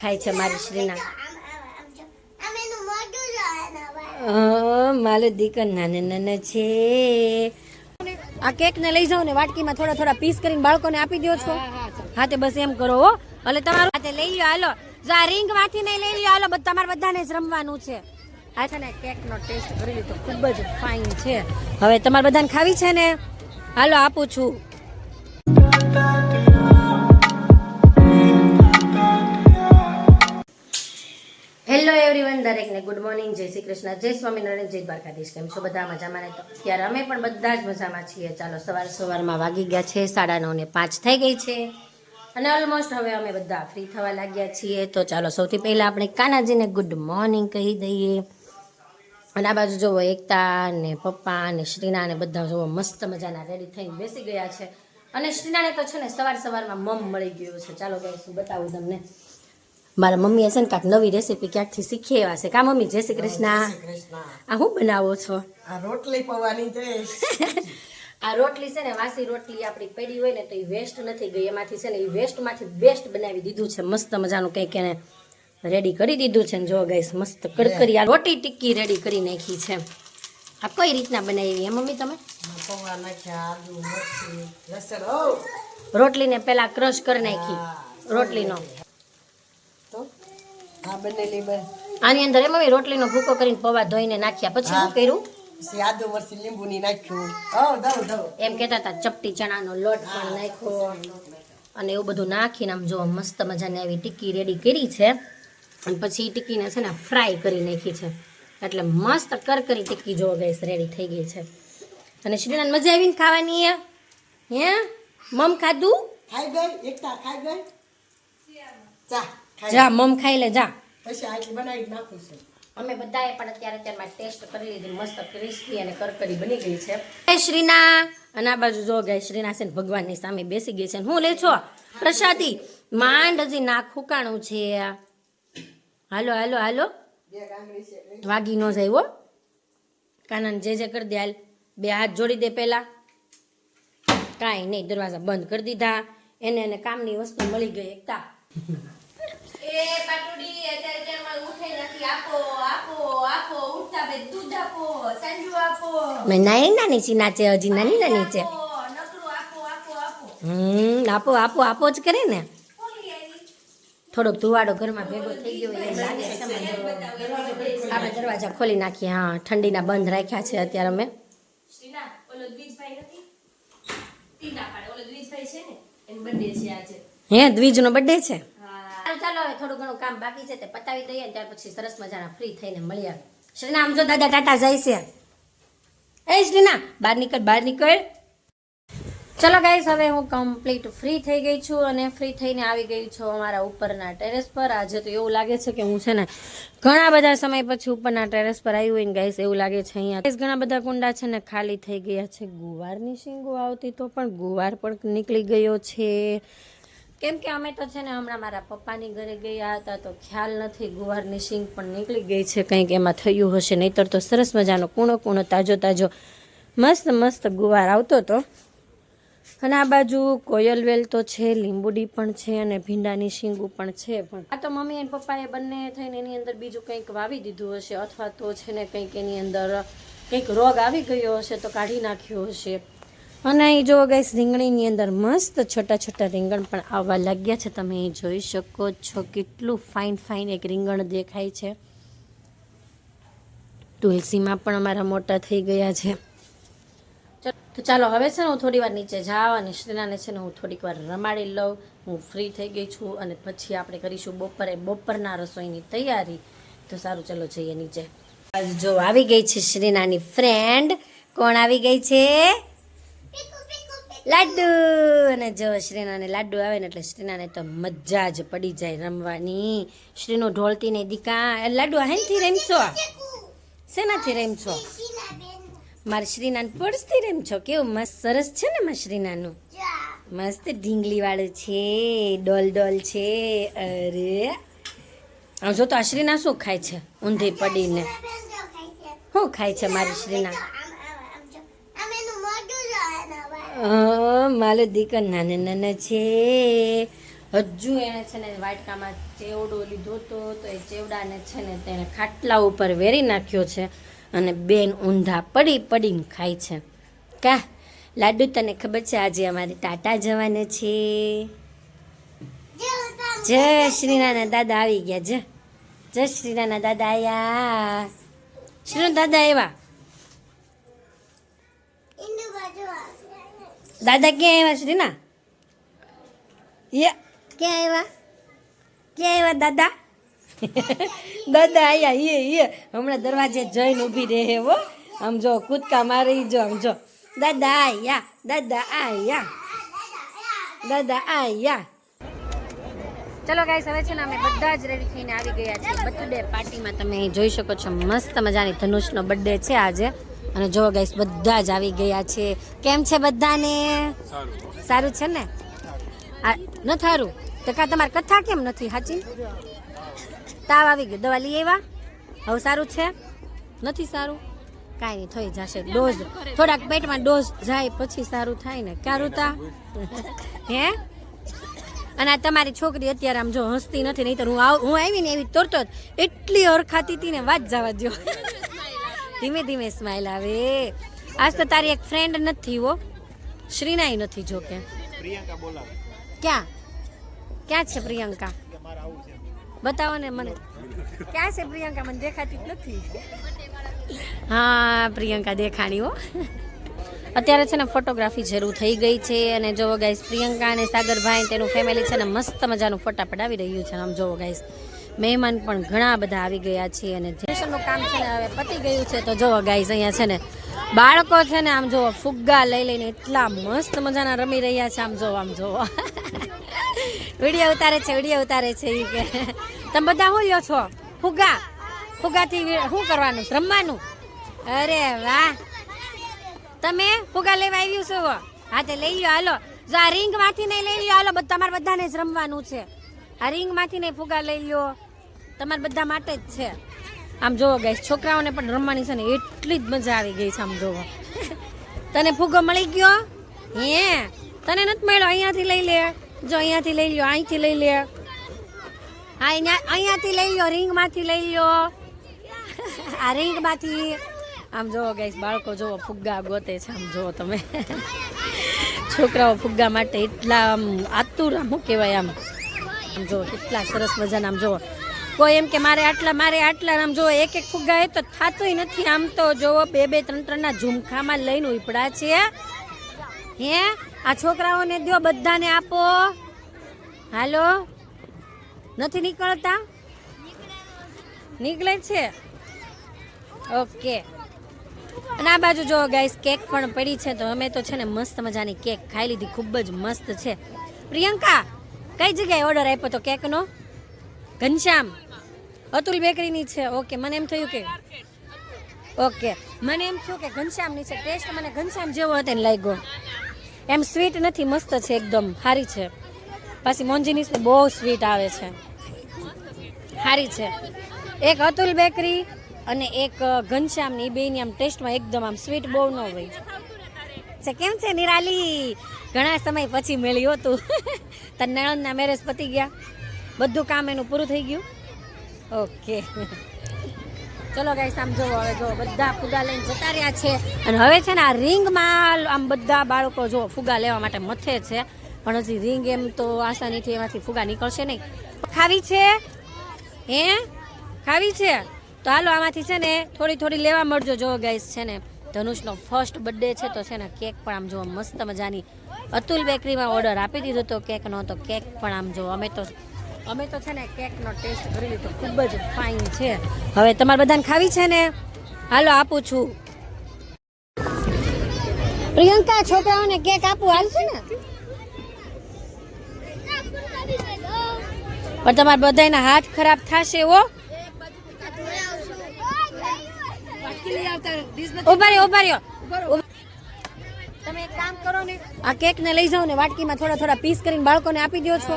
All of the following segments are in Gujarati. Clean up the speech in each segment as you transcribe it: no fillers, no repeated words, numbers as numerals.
ખાય છે મારી શ્રીના મારો દીકરો નાને નાને છે. આ કેક ને લઈ જાઓ ને વાટકીમાં થોડા થોડા પીસ કરીને બાળકોને આપી દો છો. હા તે બસ એમ કરો હો. એટલે તમારું હાથે લઈ લ્યો. હાલો જો આ રિંગ માંથી નહીં લઈ લ્યો. હાલો તમારે બધાને જ રમવાનું છે. આ છે ને કેક નો ટેસ્ટ કરી લીધો, ખૂબ જ ફાઇન છે. હવે તમારે બધાને ખાવી છે ને? હાલો આપું છું. હેલો એવરીવન, દરેકને ગુડ મોર્નિંગ, જય શ્રી કૃષ્ણ, જય સ્વામિનારાયણ, જય દ્વારકાધીશ. કેમ છો બધા? મજામાં ને? તો ત્યારે અમે પણ બધા જ મજામાં છીએ. ચાલો સવારમાં વાગી ગયા છે 9:30 ને 5 થઈ ગઈ છે અને ઓલમોસ્ટ હવે અમે બધા ફ્રી થવા લાગ્યા છીએ. તો ચાલો સૌથી પહેલા આપણે કાનાજીને ગુડ મોર્નિંગ કહી દઈએ. અને આ બાજુ જોવો એકતા ને પપ્પા ને શ્રીના ને બધા જોવો મસ્ત મજાના રેડી થઈને બેસી ગયા છે. અને શ્રીનાને તો છે ને સવારમાં મમ મળી ગયું છે. ચાલો ગાઈસ હું બતાવું તમને. મારા મમ્મીએ છે ને કાંઈક નવી રેસીપી ક્યાંકથી શીખી એવા છે. કા મમ્મી? જય શ્રી કૃષ્ણ. આ શું બનાવો છો? આ રોટલી પૌવાની છે. આ રોટલી છે ને વાસી રોટલી આપણી પડી હોય ને તો એ વેસ્ટ નથી ગઈ. એમાંથી છે ને એ વેસ્ટમાંથી બેસ્ટ બનાવી દીધું છે. મસ્ત મજાનું કંઈક એને રેડી કરી દીધું છે. ને જો ગાઈસ મસ્ત કડકરી આ રોટી ટિક્કી રેડી કરી નાખી છે. આ કઈ રીતના બનાવી હે મમ્મી તમે? પૌવા નાખ્યા, આદુ, મરચી, લસણ. રોટલીને પેલા ક્રશ કરી નાખી રોટલીનો. તો આ બનેલી બન આની અંદર એ મમ્મી રોટલીનો ભૂકો કરીને પૌવા ધોઈને નાખ્યા. પછી શું કર્યું? આદુ, મરચી, લીંબુની નાખ્યું. દઉં એમ કહેતા હતા ચપટી ચણાનો લોટ પણ નાખ્યો અને એવું બધું નાખીને આમ જો મસ્ત મજાની આવી ટિક્કી રેડી કરી છે. અને પછી ટિક્કીને છે ને ફ્રાય કરી નાખી છે. એટલે મસ્ત કરકરી ટિક્કી જો ગઈસ રેડી થઈ ગઈ છે. અને શ્રીનાન મજા આવીને ખાવાની હે મમ ખાધું? ખાઈ ગઈ એકતા, ખાઈ ગઈ. જા મમ ખાઈ લે જા. પછી આટલી બનાવી નાખું છું. અમે બધાએ પણ અત્યારમાં ટેસ્ટ કરી લીધી. મસ્ત ક્રિસ્પી અને કરકરી બની ગઈ છે. એ શ્રીના અને આ બાજુ જો ગઈ શ્રીના છે ને ભગવાનની સામે બેસી ગઈ છે. હું લે છો પ્રસાદી? માંડ હજી નાક ફૂકાણું છે. હાલો હાલો હાલો વાગી ન જાય હો. કાનાને જે કરી દે. હાલ બે હાથ જોડી દે પેલા. કાંઈ નહીં, દરવાજા બંધ કરી દીધા. એને કામની વસ્તુ મળી ગઈ. એકતા એ પાટુડી અત્યારે ઉઠે નથી. આપો આપો આપો ઉઠતા બે દૂધ આપો, સંજુ આપો. મેં નાની છે નાચે, હજી નાની છે. નકરું આપો આપો આપો. આપો આપો આપો જ કરે ને. થોડોક ધુવાડો ઘરમાં ભેગો થઈ ગયો એમ લાગે છે મને. આપણે દરવાજા ખોલી નાખીએ. હા, ઠંડીના બંધ રાખ્યા છે અત્યારે અમે. હે દ્વિજનો બર્થડે છે. ચાલો હવે થોડું ઘણું કામ બાકી છે તે પતાવી દઈએ. ત્યાર પછી સરસ મજાના ફ્રી થઈને મળીએ. શ્રીના આમ જો દાદા ટાટા જાય છે. એ શ્રીના બહાર નીકળ. ચલો ગાઈસ હવે હું કમ્પ્લીટ ફ્રી થઈ ગઈ છું અને ફ્રી થઈને આવી ગઈ છું અમારા ઉપરના ટેરેસ પર. આજે તો એવું લાગે છે કે હું છે ને ઘણા બધા સમય પછી ઉપરના ટેરેસ પર આવી હોય ને ગાઈસ એવું લાગે છે. અહીંયા ઘણા બધા કુંડા છે ને ખાલી થઈ ગયા છે. ગુવારની શીંગો આવતી તો પણ ગુવાર પણ નીકળી ગયો છે. કેમ કે અમે તો છે ને હમણાં મારા પપ્પાની ઘરે ગયા હતા તો ખ્યાલ નથી. ગુવારની શીંગ પણ નીકળી ગઈ છે. કંઈક એમાં થયું હશે. નહીતર તો સરસ મજાનો કૂણો તાજો મસ્ત ગુવાર આવતો હતો. અને આ બાજુ કોયલવેલ તો છે, લીંબુડી પણ છે અને ભીંડાની શીંગું પણ છે. પણ આ તો મમ્મી અને પપ્પાએ બંને થઈને એની અંદર બીજું કંઈક વાવી દીધું હશે, અથવા તો છે ને કંઈક એની અંદર કંઈક રોગ આવી ગયો હશે તો કાઢી નાખ્યો હશે. અને અહીં જો ગાઈસ રીંગણીની અંદર મસ્ત છોટા રીંગણ પણ આવવા લાગ્યા છે. તમે અહીં જોઈ શકો છો કેટલું ફાઇન એક રીંગણ દેખાય છે. તુલસીમાં પણ અમારા મોટા થઈ ગયા છે. તો ચાલો હવે છે ને હું થોડી વાર નીચે જાઉં અને શ્રીનાને છે ને હું થોડીક વાર રમાડી લઉં. હું ફ્રી થઈ ગઈ છું અને પછી આપણે કરીશું બપોરના રસોઈની તૈયારી. તો સારું ચાલો જઈએ નીચે. જો આવી ગઈ છે શ્રીનાની ફ્રેન્ડ. કોણ આવી ગઈ છે? લાડુ. અને જો શ્રીનાને લાડુ આવે ને એટલે શ્રીનાને તો મજા જ પડી જાય રમવાની. શ્રીનો ઢોળતી ને દીકા લાડુ હેનથી રમશો? શેનાથી રમશો? મારા શ્રીનાન પર્સથી રમશો? કેવું મસ્ત સરસ છે ને મારા શ્રીનાનું. મસ્ત ઢીંગલી વાળું છે, ડોલ છે. અરે આમ જો તો આ શ્રીના શું ખાય છે? ઊંધી પડીને શું ખાય છે મારી શ્રીના? મારો દીકરો નાના છે. હજુ એણે છે ને વાટકામાં ચેવડો લીધો તો એ ચેવડાને છે ને તેણે ખાટલા ઉપર વેરી નાખ્યો છે અને બેન ઊંધા પડીને ખાય છે. કા લાડુ, તને ખબર છે આજે અમારે ટાટા જવાને છે? જય શ્રીનાના દાદા આવી ગયા. જય શ્રીનાના દાદા આવ્યા. શ્રીના દાદા આવ્યા. દાદા ક્યાં આવ્યા શ્રીના? ક્યાં આવ્યા દાદા? દાદા આયા હમણાં દરવાજે જઈને ઊભી રહે હો. આમ જો કૂદકા મારી જો. આમ જો દાદા આયા. ચલો ગાઈસ, હવે છે ને અમે બધા જ રેડી થઈને આવી ગયા છીએ બર્થડે પાર્ટીમાં. તમે અહીં જોઈ શકો છો મસ્ત મજાની ધનુષનો બર્થડે છે આજે. અને જો ગાઈસ બધા જ આવી ગયા છે. કેમ છે બધાને? સારું છે ને? ન થારું તો કા તમારે કથા કેમ નથી સાચી? તાવ આવી ગયો, દવા લઈ આવ્યા? હવે સારું છે? નથી સારું? કાંઈ નહીં, થઈ જશે. ડોઝ થોડાક પેટમાં ડોઝ જાય પછી સારું થાય ને. કારું તા હે? અને આ તમારી છોકરી અત્યારે આમ જો હસતી નથી, નહીં તો હું આવી ને એવી તરતો એટલી હરખાતી હતી ને વાત જવા દો. ધીમે ધીમે સ્માઈલ આવે. આજ તો તારી એક ફ્રેન્ડ નથી હો, શ્રીનાઈ નથી. જો કે ક્યાં છે પ્રિયંકા? બતાવો ને મને. ક્યાં છે પ્રિયંકા? મને દેખાતી જ નથી. હા, પ્રિયંકા દેખાણી હો. અત્યારે છે ને ફોટોગ્રાફી શરૂ થઈ ગઈ છે. અને જોવો ગાઈસ, પ્રિયંકા અને સાગરભાઈ તેનું ફેમિલી છે ને મસ્ત મજાનું ફોટા પડાવી રહ્યું છે. આમ જોવો ગાઈસ, મહેમાન પણ ઘણા બધા આવી ગયા છે. અને જેશનનું કામ છે ને હવે પતી ગયું છે. તો જોવો ગાઈસ, અહીંયા છે ને બાળકો છે ને આમ જોવો ફુગ્ગા લઈ લઈને એટલા મસ્ત મજાના રમી રહ્યા છે. આમ જોવો વિડીયો ઉતારે છે એ કે તમે બધા શું લ્યો છો? ફુગ્ગાથી શું કરવાનું? રમવાનું? અરે વાહ, તમે ફુગા લેવા આવ્યું છો? હા તે લઈ લ્યો, હાલો. જો આ રિંગ માંથી નહીં લઈ લ્યો, હાલો. તમારે બધાને જ રમવાનું છે. આ રિંગ માંથી નહીં ફુગા લઈ લ્યો, તમારે બધા માટે જ છે. આમ જોવો ગાઈસ, છોકરાઓને પણ રમવાની છે ને એટલી જ મજા આવી ગઈ છે. આમ જોવો. તને ફુગો મળી ગયો? હે, તને નથી મળ્યો? અહીંયાથી લઈ લે. જો અહીંયાથી લઈ લ્યો, અહીંથી લઈ લે. હા, અહીંયાથી લઈ લ્યો, રિંગ માંથી લઈ લ્યો. આ રિંગ માંથી. આમ જોવો ગાઈસ, બાળકો જોવો ફુગ્ગા ગોતે છે. આમ જોવો તમે, છોકરાઓ ફુગ્ગા માટે એટલા આમ આતુર, આમ શું કહેવાય, આમ જોવો કેટલા સરસ મજાના. આમ જોવો, કોઈ એમ કે મારે આટલા. આમ જોવો એક ફુગ્ગા એ તો થાતોય નથી. આમ તો જોવો 2-2, 3-3 ના ઝુમખામાં લઈને ઉપડા છે. હે, આ છોકરાઓને દો, બધાને આપો. હાલો, નથી નીકળતા? નીકળે છે? ઓકે. અને આ બાજુ જો ગાઈસ, કેક પણ પડી છે. તો અમે તો છે ને મસ્ત મજાની કેક ખાઈ લીધી, ખૂબ જ મસ્ત છે. પ્રિયંકા, કઈ જગ્યાએ ઓર્ડર આપ્યો તો કેકનો? ઘનશ્યામ અતુલ બેકરીની છે. ઓકે, મને એમ થયું કે ઘનશ્યામની છે. ટેસ્ટ મને ઘનશ્યામ જેવો હતો ને લાગ્યો. એમ સ્વીટ નથી, મસ્ત છે એકદમ, સારી છે. પાછી મોંજીની બહુ સ્વીટ આવે છે, સારી છે. એક અતુલ બેકરી અને એક ઘનશ્યામની, બેની આમ ટેસ્ટમાં એકદમ આમ સ્વીટ બહુ ન હોય છે. કેમ છે નિરાલી? ઘણા સમય પછી મળ્યો તું. તાર નણંદના મેરેજ પતી ગયા, બધું કામ એનું પૂરું થઈ ગયું? ઓકે. ચલો ગાઈસ, આમ જોવો, હવે જો બધા ફુગા લઈને જતા રહ્યા છે. અને હવે છે ને આ રિંગમાં આમ બધા બાળકો જો ફુગા લેવા માટે મથે છે. પણ હજી રિંગ એમ તો આસાનીથી એમાંથી ફુગા નીકળશે નહીં. ખાવી છે? હે, ખાવી છે? તો હાલો, આમાંથી છે ને થોડી લેવા મળજો. જો ગાઈસ, છે ને ધનુષનો ફર્સ્ટ બર્થડે છે. તો છે ને કેક પણ આમ જો મસ્ત મજાની અતુલ બેકરીમાં ઓર્ડર આપી દીધો તો કેકનો. તો કેક પણ આમ જો અમે તો છે ને કેકનો ટેસ્ટ કરી લીધો, ખૂબ જ ફાઇન છે. હવે તમારે બધાને ખાવી છે ને? હાલો, આપું છું. પ્રિયંકા, છોકરાઓને કેક આપું હાલશે ને? પણ તમારા બધાના હાથ ખરાબ થશે હો. ઉભા રહ્યો. તમે એક કામ કરો ને, આ કેક ને લઈ જાઓ ને વાટકીમાં થોડા પીસ કરીને બાળકોને આપી દો છો.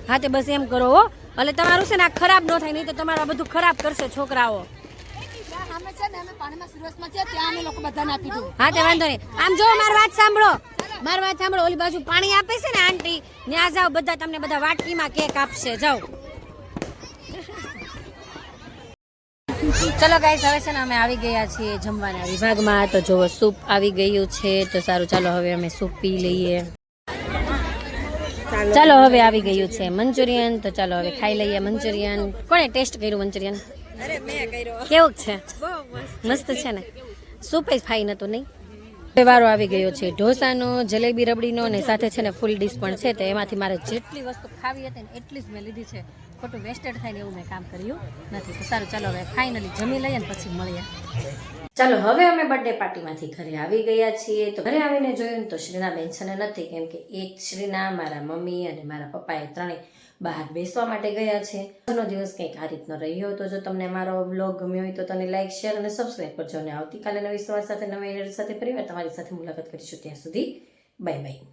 હા, તે બસ એમ કરો હો. એટલે તમારું છે ને આ ખરાબ ન થાય, નહીં તો તમારું આ બધું ખરાબ કરશે છોકરાઓ. હા, તે વાંધો નહીં. આમ જો મારી વાત સાંભળો. મારી વાત સાંભળો, ઓલી બાજુ પાણી આપે છે ને આંટી, ત્યાં જાઓ બધા, તમને બધા વાટકીમાં કેક આપશે, જાઓ. ચલો ગાઈસ, હવે છે ને અમે આવી ગયા છીએ જમવાના વિભાગમાં. તો જો સૂપ આવી ગયું છે, તો સારું, ચાલો હવે અમે સૂપ પી લઈએ. ચાલો હવે આવી ગયું છે મંચુરિયન, તો ચાલો હવે ખાઈ લઈએ મંચુરિયન. કોણે ટેસ્ટ કર્યું મંચુરિયન? અરે મેં કર્યો. કેવું છે? બહુ મસ્ત. મસ્ત છે ને? સૂપ જ ફાઈ નતું નહીં. વારો આવી ગયો છે ઢોસાનો, જલેબી રબડીનો, અને સાથે છે ને ફૂલ ડીશ પણ છે. તો એમાંથી મારે જેટલી વસ્તુ ખાવી હતી ને એટલી જ મેં લીધી છે. ખોટું વેસ્ટેડ થાય ને એવું મેં કામ કર્યું નથી. તો સારું, ચાલો હવે ફાઇનલી જમી લઈએ ને પછી મળીએ. ચાલો હવે અમે બર્થડે પાર્ટીમાંથી ઘરે આવી ગયા છીએ. તો ઘરે આવીને જોયું ને તો શ્રીના બેન છે ને નથી, કેમ કે એક શ્રીના, મારા મમ્મી અને મારા પપ્પાએ ત્રણેય બહાર બેસવા માટે ગયા છે. આજનો દિવસ કંઈક આ રીતનો રહ્યો. તો જો તમને મારો બ્લોગ ગમ્યો હોય તો તને લાઈક, શેર અને સબસ્ક્રાઈબ કરજો. અને આવતીકાલે નવી સવાર સાથે નવી એનર્જી સાથે ફરીવાર તમારી સાથે મુલાકાત કરીશું. ત્યાં સુધી બાય બાય.